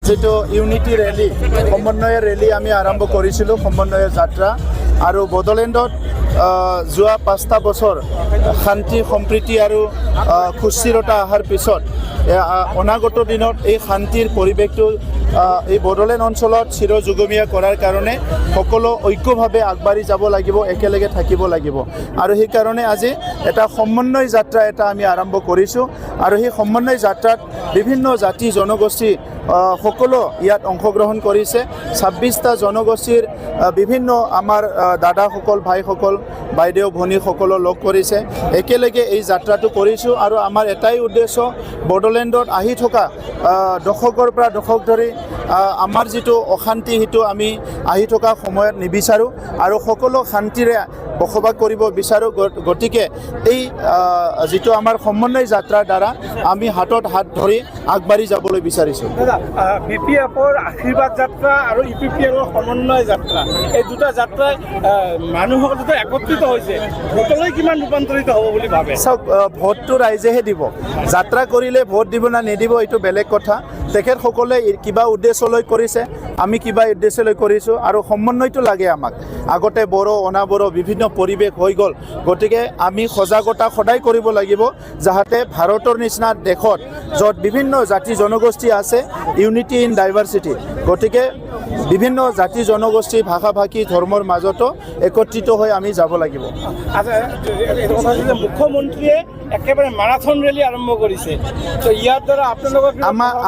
যেটো unity rally সমন্বয় rally আমি আৰম্ভ কৰিছিলোঁ সমন্বয় যাত্ৰা আৰু বড়োলেণ্ডত যোৱা 5টা বছৰ শান্তি সম্প্ৰীতি আৰু সুস্থিৰতা অহাৰ পিছত অনাগত দিনত এই শান্তিৰ পৰিৱেশটো এই বড়োলেণ্ড অঞ্চলত চিৰযুগমীয়া কৰাৰ কাৰণে সকলো ঐক্যভাৱে আগবাঢ়ি যাব লাগিব একেলগে থাকিব লাগিব আৰু সেই কাৰণে আজি এটা সমন্বয় যাত্ৰা এটা আমি আৰম্ভ কৰিছোঁ আৰু সেই সমন্বয় যাত্ৰাত বিভিন্ন জাতি জনগোষ্ঠী সকলো ইয়াত অংশগ্ৰহণ কৰিছে 26টা জনগোষ্ঠীৰ বিভিন্ন আমাৰ দাদাসকল ভাইসকল বাইদেউ ভনীসকলো লগ কৰিছে একেলগে এই যাত্ৰাটো কৰিছোঁ আৰু আমাৰ এটাই উদ্দেশ্য বড়োলেণ্ডত আহি থকা দশকৰ পৰা দশক ধৰি আমাৰ যিটো অশান্তি সেইটো আমি আহি থকা সময়ত নিবিচাৰোঁ আৰু সকলো শান্তিৰে বসবাস কৰিব বিচাৰোঁ গতিকে এই যিটো আমাৰ সমন্বয় যাত্ৰাৰ দ্বাৰা আমি হাতত হাত ধৰি আগবাঢ়ি যাবলৈ বিচাৰিছোঁ BPFৰ আশীৰ্বাদ যাত্ৰা আৰু UPPLৰ সমন্বয় যাত্ৰা এই দুটা যাত্ৰাই মানুহসকল যেতিয়া একত্ৰিত হৈছে ভোটলৈ কিমান ৰূপান্তৰিত হ'ব বুলি ভাবে চাওক ভোটটো ৰাইজেহে দিব যাত্ৰা কৰিলে ভোট দিব না নিদিব এইটো বেলেগ কথা তেখেতসকলে কিবা উদ্দেশ্যলৈ কৰিছে আমি কিবা উদ্দেশ্যলৈ কৰিছোঁ আৰু সমন্বয়টো লাগে আমাক আগতে বড়ো অনাবড়ো বিভিন্ন পৰিৱেশ হৈ গ'ল গতিকে আমি সজাগতা সদায় কৰিব লাগিব যাতে ভাৰতৰ নিচিনা দেশত য'ত বিভিন্ন জাতি জনগোষ্ঠী আছে ইউনিটি ইন ডাইভাৰ্চিটি গতিকে বিভিন্ন জাতি জনগোষ্ঠী ভাষা ভাষী ধৰ্মৰ মাজতো একত্ৰিত হৈ আমি যাব লাগিব মুখ্যমন্ত্ৰীয়ে একেবাৰে মাৰাথন ৰেলী আৰম্ভ কৰিছে তো ইয়াৰ দ্বাৰা আপোনালোকক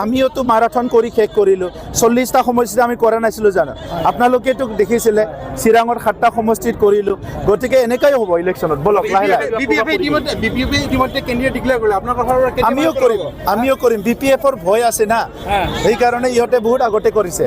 আমিওতো মাৰাথন কৰি শেষ কৰিলোঁ 40টা সমষ্টিত আমি কৰা নাছিলোঁ জানো আপোনালোকেতো দেখিছিলে চিৰাঙৰ 7টা সমষ্টিত কৰিলোঁ গতিকে এনেকৈ হ'ব ইলেকশ্যনত বলক লাহে লাহে আমিও কৰিম BPFৰ ভয় আছে না সেইকাৰণে ইহঁতে বহুত আগতে কৰিছে